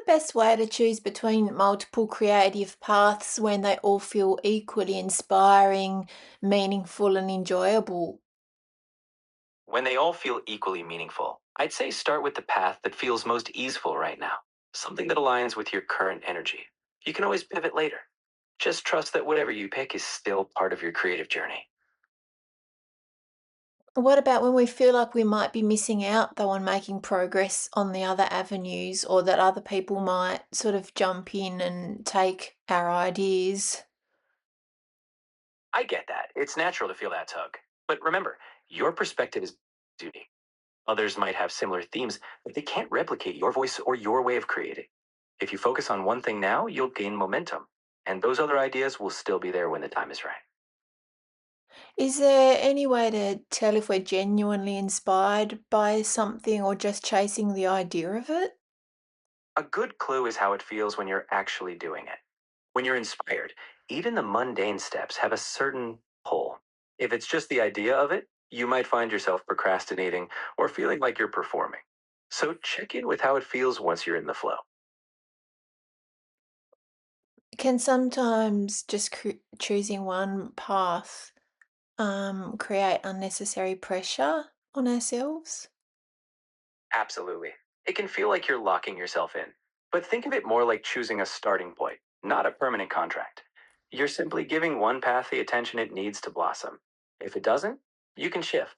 best way to choose between multiple creative paths when they all feel equally inspiring, meaningful, and enjoyable? When they all feel equally meaningful, I'd say start with the path that feels most easeful right now, something that aligns with your current energy. You can always pivot later. Just trust that whatever you pick is still part of your creative journey. What about when we feel like we might be missing out, though, on making progress on the other avenues, or that other people might sort of jump in and take our ideas? I get that. It's natural to feel that tug. But remember, your perspective is unique. Others might have similar themes, but they can't replicate your voice or your way of creating. If you focus on one thing now, you'll gain momentum, and those other ideas will still be there when the time is right. Is there any way to tell if we're genuinely inspired by something or just chasing the idea of it? A good clue is how it feels when you're actually doing it. When you're inspired, even the mundane steps have a certain pull. If it's just the idea of it, you might find yourself procrastinating or feeling like you're performing. So check in with how it feels once you're in the flow. Can sometimes just choosing one path create unnecessary pressure on ourselves? Absolutely. It can feel like you're locking yourself in, but think of it more like choosing a starting point, not a permanent contract. You're simply giving one path the attention it needs to blossom. If it doesn't, you can shift.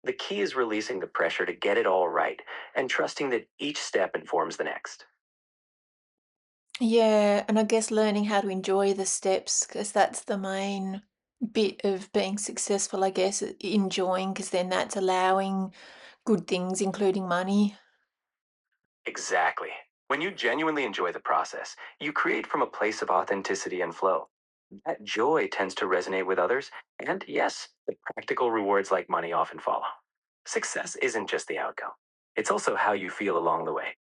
The key is releasing the pressure to get it all right and trusting that each step informs the next. Yeah, and I guess learning how to enjoy the steps, because that's the main bit of being successful, I guess, enjoying, because then that's allowing good things, including money. Exactly. When you genuinely enjoy the process, you create from a place of authenticity and flow. That joy tends to resonate with others, and yes, the practical rewards like money often follow. Success isn't just the outcome, it's also how you feel along the way.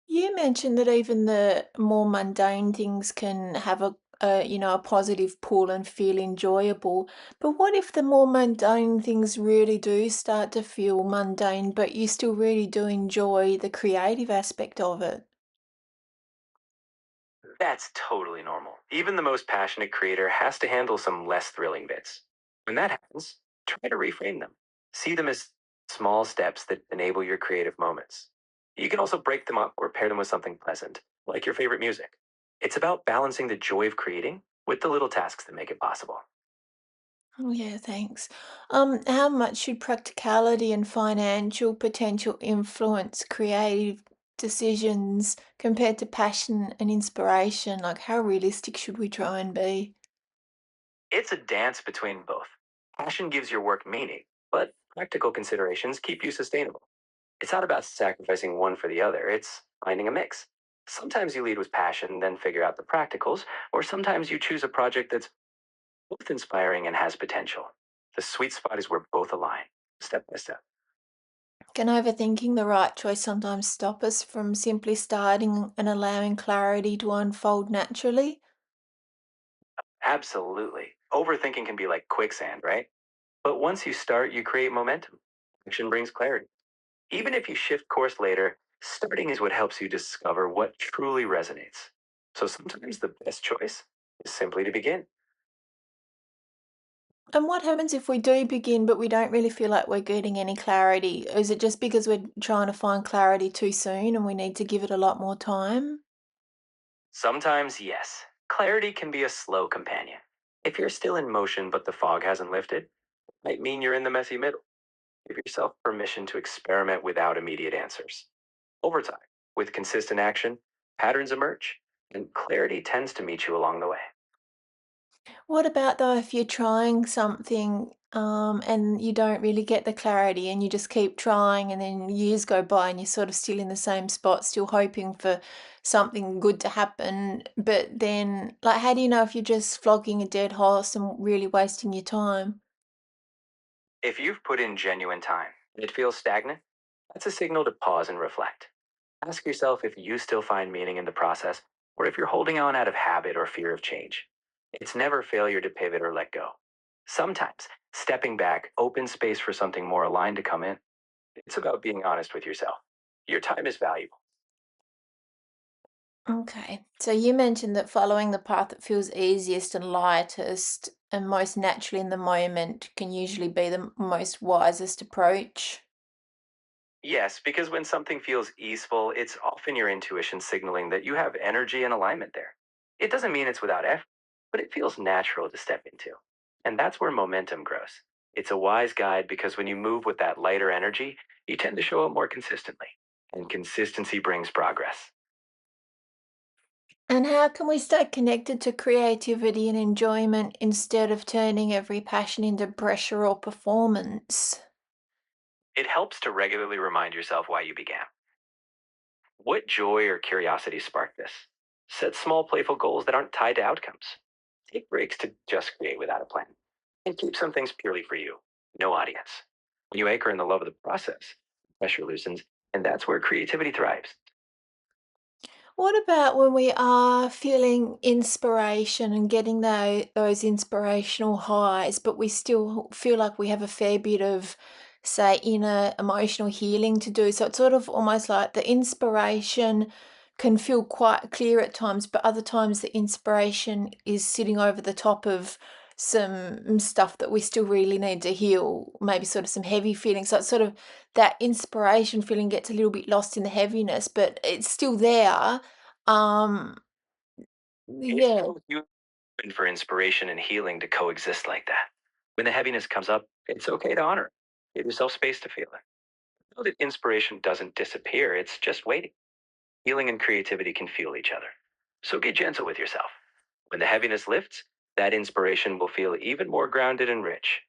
You mentioned that even the more mundane things can have a positive pull and feel enjoyable. But what if the more mundane things really do start to feel mundane, but you still really do enjoy the creative aspect of it? That's totally normal. Even the most passionate creator has to handle some less thrilling bits. When that happens, try to reframe them. See them as small steps that enable your creative moments. You can also break them up or pair them with something pleasant, like your favorite music. It's about balancing the joy of creating with the little tasks that make it possible. Oh yeah, thanks. How much should practicality and financial potential influence creative decisions compared to passion and inspiration? Like, how realistic should we try and be? It's a dance between both. Passion gives your work meaning, but practical considerations keep you sustainable. It's not about sacrificing one for the other, it's finding a mix. Sometimes you lead with passion, then figure out the practicals, or sometimes you choose a project that's both inspiring and has potential. The sweet spot is where both align, step by step. Can overthinking the right choice sometimes stop us from simply starting and allowing clarity to unfold naturally? Absolutely. Overthinking can be like quicksand, right? But once you start, you create momentum. Action brings clarity. Even if you shift course later, starting is what helps you discover what truly resonates. So sometimes the best choice is simply to begin. And what happens if we do begin but we don't really feel like we're getting any clarity? Is it just because we're trying to find clarity too soon and we need to give it a lot more time? Sometimes, yes, clarity can be a slow companion. If you're still in motion but the fog hasn't lifted, it might mean you're in the messy middle. Give yourself permission to experiment without immediate answers. Over time, with consistent action, patterns emerge, and clarity tends to meet you along the way. What about though if you're trying something and you don't really get the clarity and you just keep trying and then years go by and you're sort of still in the same spot, still hoping for something good to happen. But then, like, how do you know if you're just flogging a dead horse and really wasting your time? If you've put in genuine time and it feels stagnant, that's a signal to pause and reflect. Ask yourself if you still find meaning in the process or if you're holding on out of habit or fear of change. It's never failure to pivot or let go. Sometimes stepping back opens space for something more aligned to come in. It's about being honest with yourself. Your time is valuable. Okay. So you mentioned that following the path that feels easiest and lightest and most naturally in the moment can usually be the most wisest approach. Yes, because when something feels easeful, it's often your intuition signaling that you have energy and alignment there. It doesn't mean it's without effort, but it feels natural to step into. And that's where momentum grows. It's a wise guide because when you move with that lighter energy, you tend to show up more consistently. And consistency brings progress. And how can we stay connected to creativity and enjoyment instead of turning every passion into pressure or performance? It helps to regularly remind yourself why you began. What joy or curiosity sparked this? Set small, playful goals that aren't tied to outcomes. Take breaks to just create without a plan. And keep some things purely for you, no audience. When you anchor in the love of the process, pressure loosens, and that's where creativity thrives. What about when we are feeling inspiration and getting those inspirational highs, but we still feel like we have a fair bit of, say, inner emotional healing to do? So it's sort of almost like the inspiration can feel quite clear at times, but other times the inspiration is sitting over the top of some stuff that we still really need to heal, maybe sort of some heavy feelings. So it's sort of that inspiration feeling gets a little bit lost in the heaviness, but it's still there. um, It's yeah. so human for inspiration and healing to coexist like that. When the heaviness comes up, it's okay to honor it. Give yourself space to feel it. Know that inspiration doesn't disappear, it's just waiting. Healing and creativity can fuel each other. So get gentle with yourself. When the heaviness lifts, that inspiration will feel even more grounded and rich.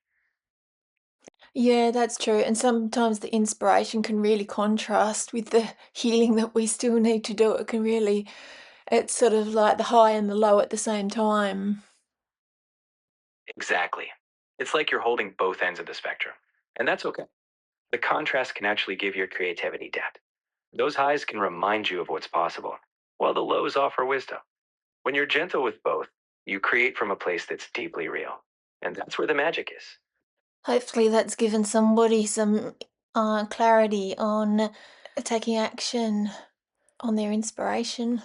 Yeah, that's true, and sometimes the inspiration can really contrast with the healing that we still need to do. It can really it's sort of like the high and the low at the same time. Exactly. It's like you're holding both ends of the spectrum. And that's okay. The contrast can actually give your creativity depth. Those highs can remind you of what's possible, while the lows offer wisdom. When you're gentle with both, you create from a place that's deeply real. And that's where the magic is. Hopefully that's given somebody some, clarity on taking action on their inspiration.